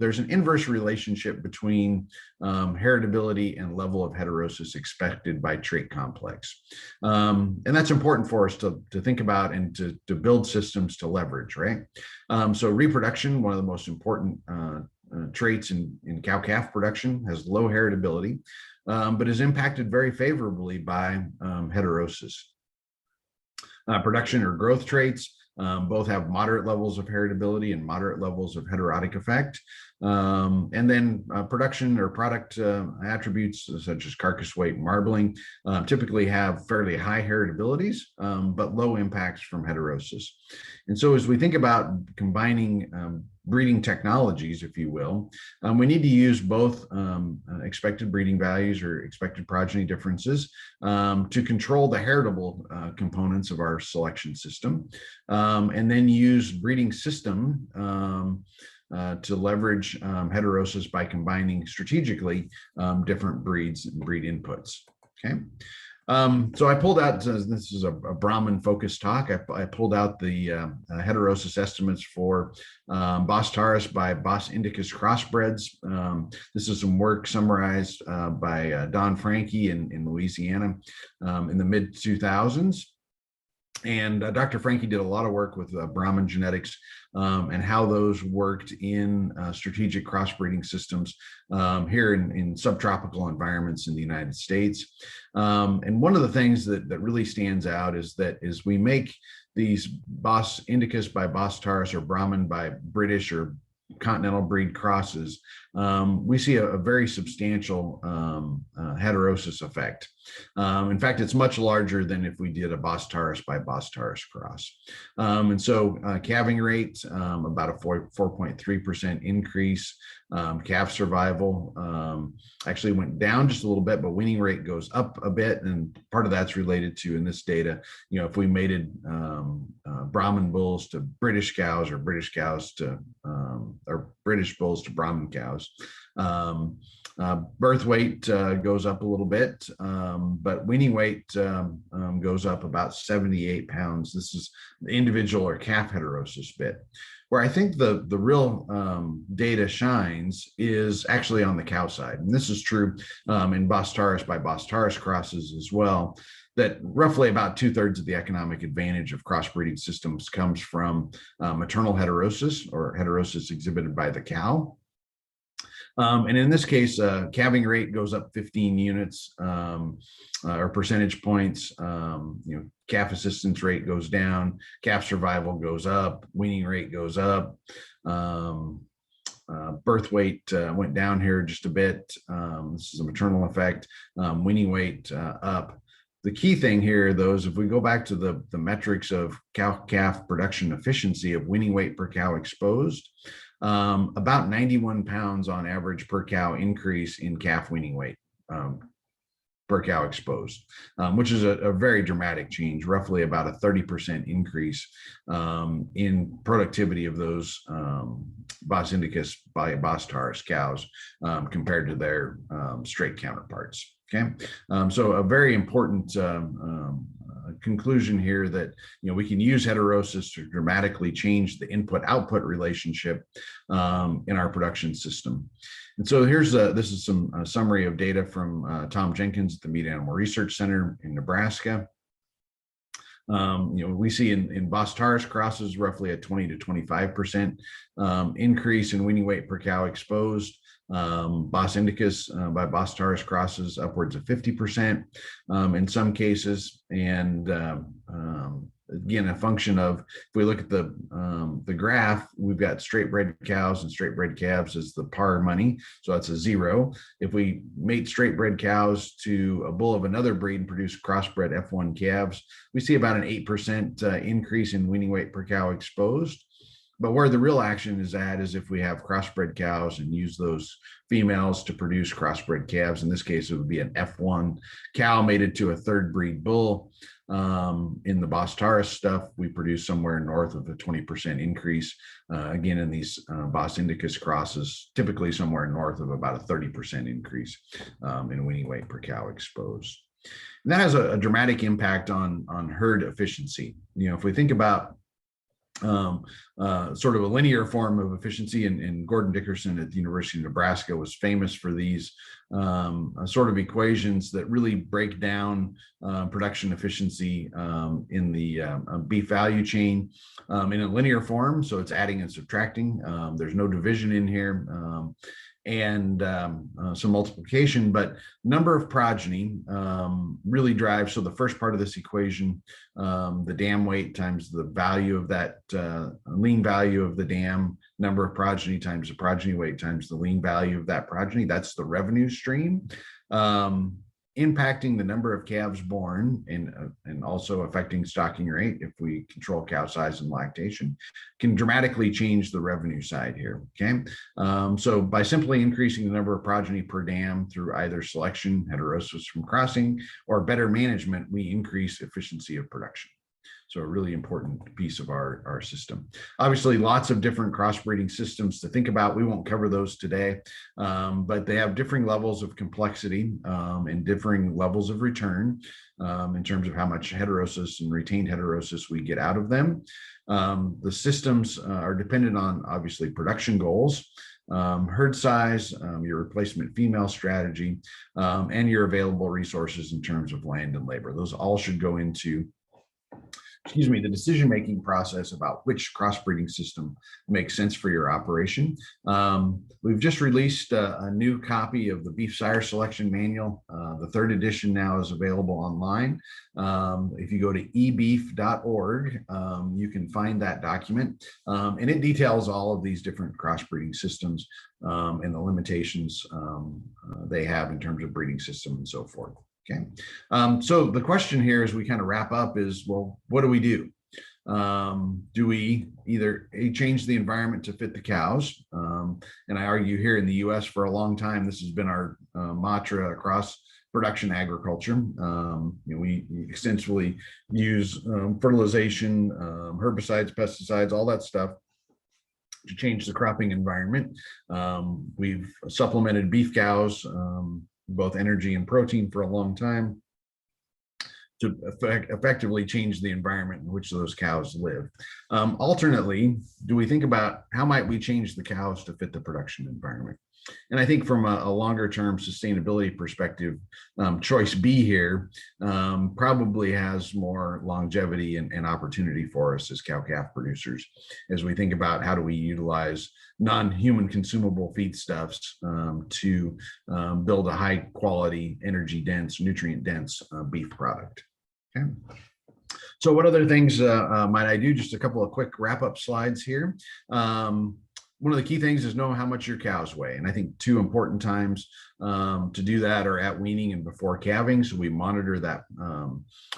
there's an inverse relationship between heritability and level of heterosis expected by trait complex. And that's important for us to think about and to build systems to leverage, right? So reproduction, one of the most important traits in cow-calf production, has low heritability, but is impacted very favorably by heterosis. Production or growth traits both have moderate levels of heritability and moderate levels of heterotic effect. And then production or product attributes such as carcass weight and marbling typically have fairly high heritabilities, but low impacts from heterosis. And so as we think about combining breeding technologies, if you will, we need to use both expected breeding values or expected progeny differences to control the heritable components of our selection system, and then use breeding system to leverage heterosis by combining strategically different breeds and breed inputs. Okay. So I pulled out, this is a Brahman focused talk. I pulled out the heterosis estimates for Bos taurus by Bos indicus crossbreds. This is some work summarized by Don Frankie in Louisiana in the mid 2000s. And Dr. Frankie did a lot of work with Brahman genetics and how those worked in strategic crossbreeding systems here in subtropical environments in the United States. And one of the things that really stands out is that as we make these Bos indicus by Bos taurus or Brahman by British or continental breed crosses, we see a very substantial heterosis effect. In fact, it's much larger than if we did a Bos taurus by Bos taurus cross. And so calving rate, about a 4.3% increase. Calf survival actually went down just a little bit, but weaning rate goes up a bit. And part of that's related to, in this data, if we mated Brahman bulls to British cows or British cows to, or British bulls to Brahman cows. Birth weight goes up a little bit, but weaning weight goes up about 78 pounds. This is the individual or calf heterosis bit. Where I think the real data shines is actually on the cow side. And this is true in Bos taurus by Bos taurus crosses as well, that roughly about 2/3 of the economic advantage of crossbreeding systems comes from maternal heterosis or heterosis exhibited by the cow. And in this case, calving rate goes up 15 units or percentage points. Calf assistance rate goes down, calf survival goes up, weaning rate goes up. Birth weight went down here just a bit. This is a maternal effect. Weaning weight up. The key thing here, though, is if we go back to the metrics of cow-calf production efficiency of weaning weight per cow exposed, about 91 pounds on average per cow increase in calf weaning weight per cow exposed, which is a very dramatic change, roughly about a 30% increase in productivity of those Bos indicus by Bos taurus cows compared to their straight counterparts. Okay, so a very important conclusion here that we can use heterosis to dramatically change the input-output relationship in our production system. And so here's this is some summary of data from Tom Jenkins at the Meat Animal Research Center in Nebraska. We see in Bos taurus crosses roughly a 20 to 25% increase in weaning weight per cow exposed. Bos indicus by Bos taurus crosses upwards of 50% in some cases, and again, a function of, if we look at the graph, we've got straight bred cows and straight bred calves as the par money, so that's a 0. If we mate straight bred cows to a bull of another breed and produce crossbred F1 calves, we see about an 8% increase in weaning weight per cow exposed. But where the real action is at is if we have crossbred cows and use those females to produce crossbred calves. In this case, it would be an F1 cow mated to a third breed bull. In the Bos Taurus stuff, we produce somewhere north of a 20% increase. Again, in these Bos Indicus crosses, typically somewhere north of about a 30% increase in weaning weight per cow exposed. And that has a dramatic impact on herd efficiency. You know, if we think about sort of a linear form of efficiency, and Gordon Dickerson at the University of Nebraska was famous for these sort of equations that really break down production efficiency in the beef value chain in a linear form. So it's adding and subtracting. There's no division in here. And some multiplication, but number of progeny really drives. So the first part of this equation, the dam weight times the value of that lean value of the dam, number of progeny times the progeny weight times the lean value of that progeny. That's the revenue stream. Impacting the number of calves born and also affecting stocking rate, if we control cow size and lactation, can dramatically change the revenue side here. Okay, so by simply increasing the number of progeny per dam through either selection, heterosis from crossing, or better management, we increase efficiency of production. So a really important piece of our system. Obviously, lots of different crossbreeding systems to think about. We won't cover those today, but they have differing levels of complexity and differing levels of return in terms of how much heterosis and retained heterosis we get out of them. The systems are dependent on, obviously, production goals, herd size, your replacement female strategy, and your available resources in terms of land and labor. Those all should go into the decision-making process about which crossbreeding system makes sense for your operation. We've just released a new copy of the Beef Sire Selection Manual. The third edition now is available online. If you go to ebeef.org, you can find that document, and it details all of these different crossbreeding systems and the limitations they have in terms of breeding system and so forth. Okay, so the question here as we kind of wrap up is, well, what do we do? Do we either change the environment to fit the cows? And I argue here in the US for a long time, this has been our mantra across production agriculture. We extensively use fertilization, herbicides, pesticides, all that stuff to change the cropping environment. We've supplemented beef cows, both energy and protein, for a long time to effectively change the environment in which those cows live. Alternately, do we think about how might we change the cows to fit the production environment? And I think from a longer term sustainability perspective, choice B here probably has more longevity and opportunity for us as cow-calf producers, as we think about how do we utilize non-human consumable feedstuffs to build a high quality, energy dense, nutrient dense beef product. Okay. So what other things might I do? Just a couple of quick wrap up slides here. One of the key things is know how much your cows weigh. And I think two important times to do that are at weaning and before calving. So we monitor that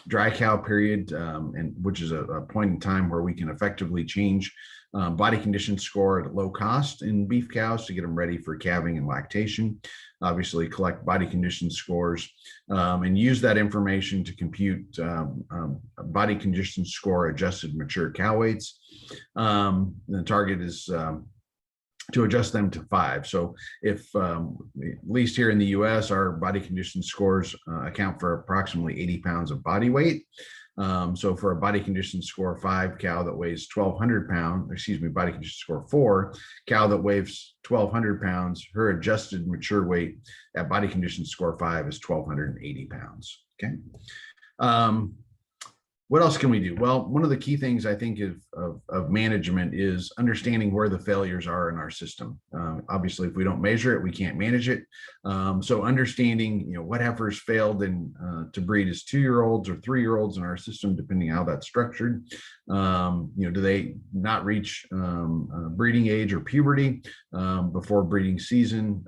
dry cow period, and which is a point in time where we can effectively change body condition score at low cost in beef cows to get them ready for calving and lactation. Obviously collect body condition scores and use that information to compute body condition score adjusted mature cow weights. The target is to adjust them to 5. So if, at least here in the US, our body condition scores account for approximately 80 pounds of body weight. So for a body condition score 5 cow that weighs 1,200 pounds, body condition score 4 cow that weighs 1,200 pounds, her adjusted mature weight at body condition score 5 is 1,280 pounds. Okay. What else can we do? Well, one of the key things I think of management is understanding where the failures are in our system. Obviously, if we don't measure it, we can't manage it. So understanding, what heifers failed to breed as 2-year-olds or 3-year-olds in our system, depending on how that's structured. Do they not reach breeding age or puberty? before breeding season,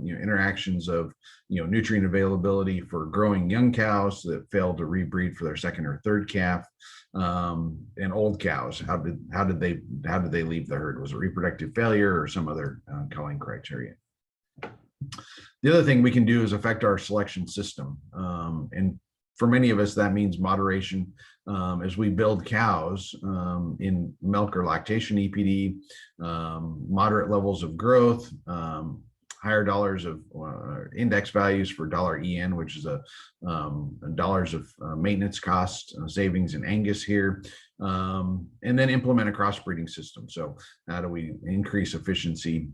interactions of, nutrient availability for growing young cows that failed to rebreed for their second or third calf, and old cows. How did they leave the herd? Was it reproductive failure or some other culling criteria? The other thing we can do is affect our selection system. And for many of us, that means moderation as we build cows in milk or lactation EPD, moderate levels of growth, higher dollars of index values for $EN, which is a dollars of maintenance cost savings in Angus here, and then implement a crossbreeding system. So how do we increase efficiency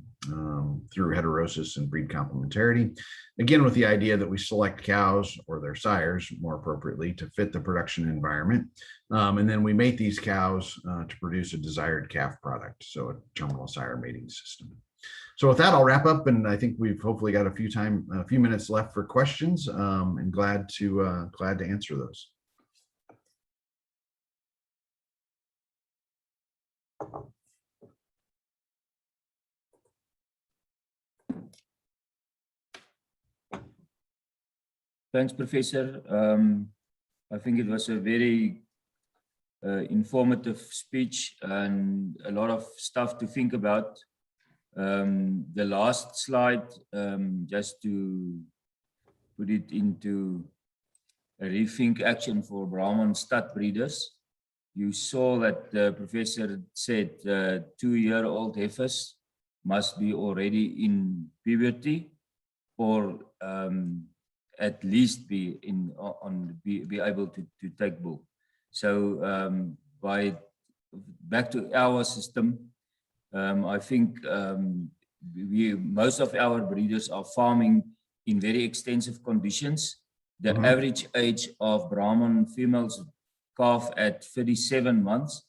through heterosis and breed complementarity? Again, with the idea that we select cows or their sires more appropriately to fit the production environment. And then we mate these cows to produce a desired calf product. So a terminal sire mating system. So with that, I'll wrap up, and I think we've hopefully got a few minutes left for questions, and glad to answer those. Thanks, Professor. I think it was a very informative speech and a lot of stuff to think about. The last slide, just to put it into a rethink action for Brahman stud breeders. You saw that the professor said 2-year-old heifers must be already in puberty, or at least be able to take bull. So back to our system. I think most of our breeders are farming in very extensive conditions. The average age of Brahman females calf at 37 months.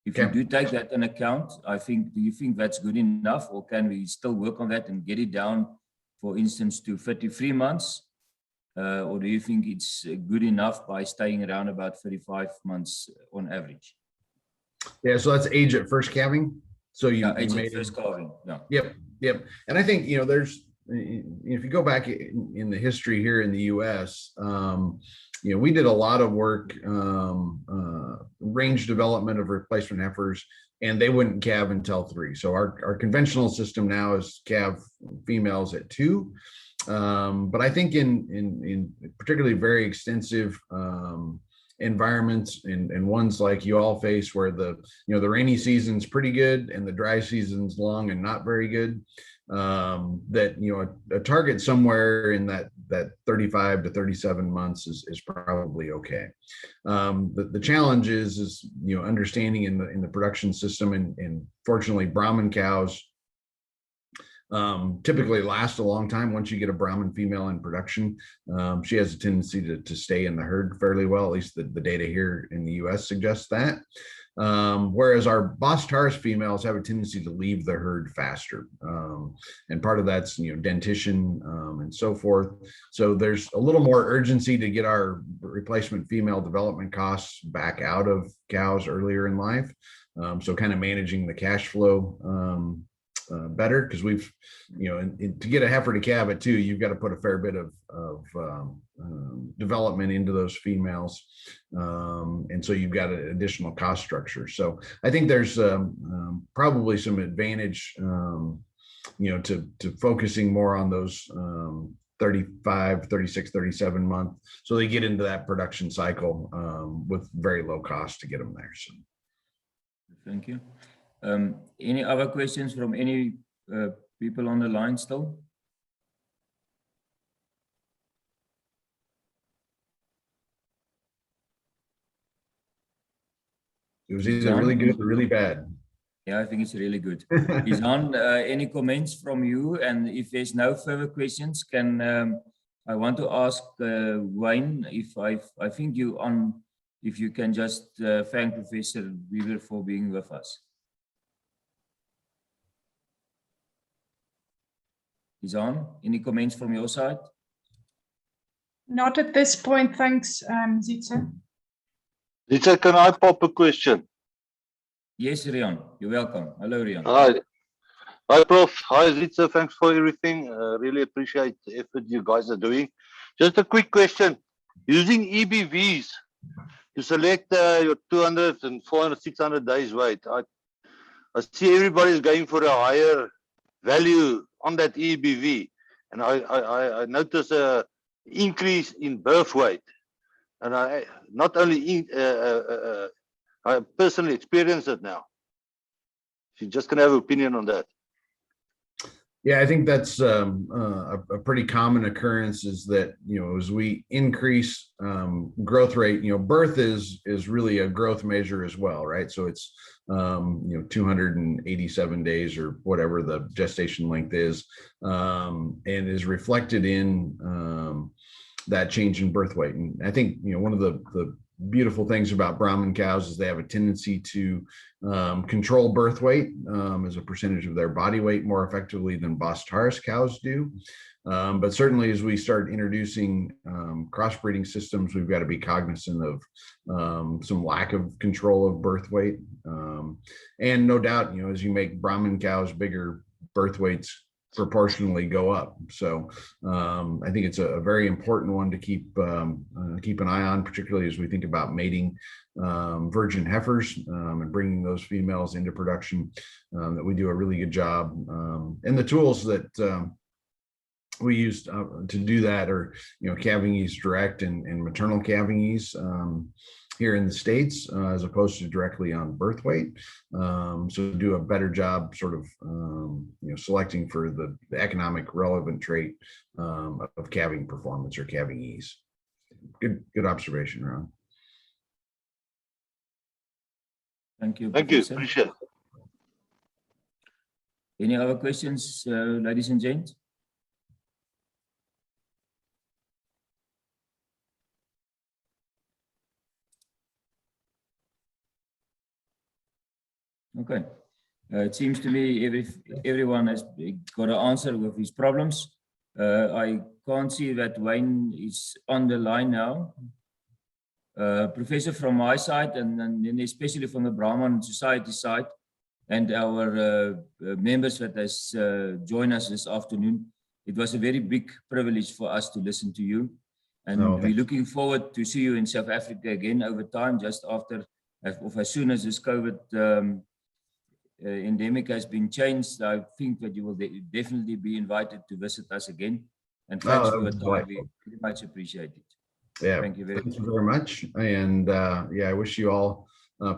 If you do take that into account, do you think that's good enough, or can we still work on that and get it down, for instance, to 33 months? Or do you think it's good enough by staying around about 35 months on average? Yeah, so that's age at first calving. So age at first calving. Yeah. Yep. And I think, there's, if you go back in the history here in the US, we did a lot of work, range development of replacement heifers, and they wouldn't calve until 3. So our conventional system now is calve females at 2. But I think in particularly very extensive environments and ones like you all face, where the rainy season's pretty good and the dry season's long and not very good, that a target somewhere in that 35 to 37 months is probably okay. The challenge is understanding in the production system, and fortunately Brahman cows typically last a long time. Once you get a Brahman female in production, she has a tendency to stay in the herd fairly well. At least the data here in the US suggests that. Whereas our Bos Taurus females have a tendency to leave the herd faster. And part of that's, dentition and so forth. So there's a little more urgency to get our replacement female development costs back out of cows earlier in life. So kind of managing the cash flow better, because we've, to get a heifer to calve at 2, you've got to put a fair bit of development into those females, and so you've got an additional cost structure. So I think there's probably some advantage, to focusing more on those 35, 36, 37 month, so they get into that production cycle with very low cost to get them there. So thank you. Any other questions from any people on the line still? It was either really good or really bad. Yeah, I think it's really good. Izan, any comments from you? And if there's no further questions, I want to ask Wayne, I think if you can just thank Professor Weaver for being with us. Izan, any comments from your side? Not at this point, thanks, Zitza. Zitza, can I pop a question? Yes, Rian, you're welcome. Hello, Rian. Hi. Hi, Prof. Hi, Zitza. Thanks for everything. Really appreciate the effort you guys are doing. Just a quick question. Using EBVs to select your 200 and 400, 600 days weight, I see everybody is going for a higher value on that EBV. And I notice a increase in birth weight. And I not only, I personally experienced it now. If you just can have an opinion on that. Yeah, I think that's a pretty common occurrence, is that, as we increase growth rate, birth is really a growth measure as well, right? So it's 287 days or whatever the gestation length is, and is reflected in that change in birth weight. And I think one of the beautiful things about Brahman cows is they have a tendency to control birth weight as a percentage of their body weight more effectively than Bos Taurus cows do. But certainly as we start introducing crossbreeding systems, we've got to be cognizant of some lack of control of birth weight. And no doubt, as you make Brahman cows bigger, birth weights proportionally go up. So I think it's a very important one to keep an eye on, particularly as we think about mating virgin heifers and bringing those females into production, that we do a really good job. And the tools that we use to do that are, calving ease direct and maternal calving ease here in the States, as opposed to directly on birth weight. So do a better job sort of, selecting for the economic relevant trait of calving performance or calving ease. Good observation, Ron. Thank you. Thank you. Professor. Appreciate it. Any other questions, ladies and gents? Okay. It seems to me everyone has got an answer with his problems. I can't see that Wayne is on the line now. Professor, from my side, and then especially from the Brahman Society side, and our members that has joined us this afternoon, it was a very big privilege for us to listen to you. And we're looking forward to see you in South Africa again over time, just after, as soon as this COVID endemic has been changed. I think that you will definitely be invited to visit us again. And thanks for your time. We very much appreciate it. Yeah, thank you very much. And yeah, I wish you all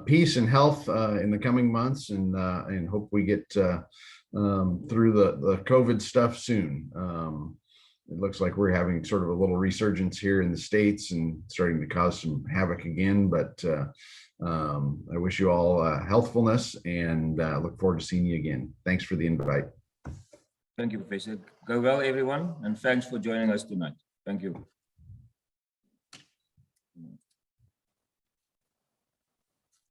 peace and health in the coming months, and hope we get through the COVID stuff soon. It looks like we're having sort of a little resurgence here in the States and starting to cause some havoc again, but I wish you all healthfulness, and look forward to seeing you again. Thanks for the invite. Thank you, Professor. Go well, everyone, and thanks for joining us tonight. Thank you.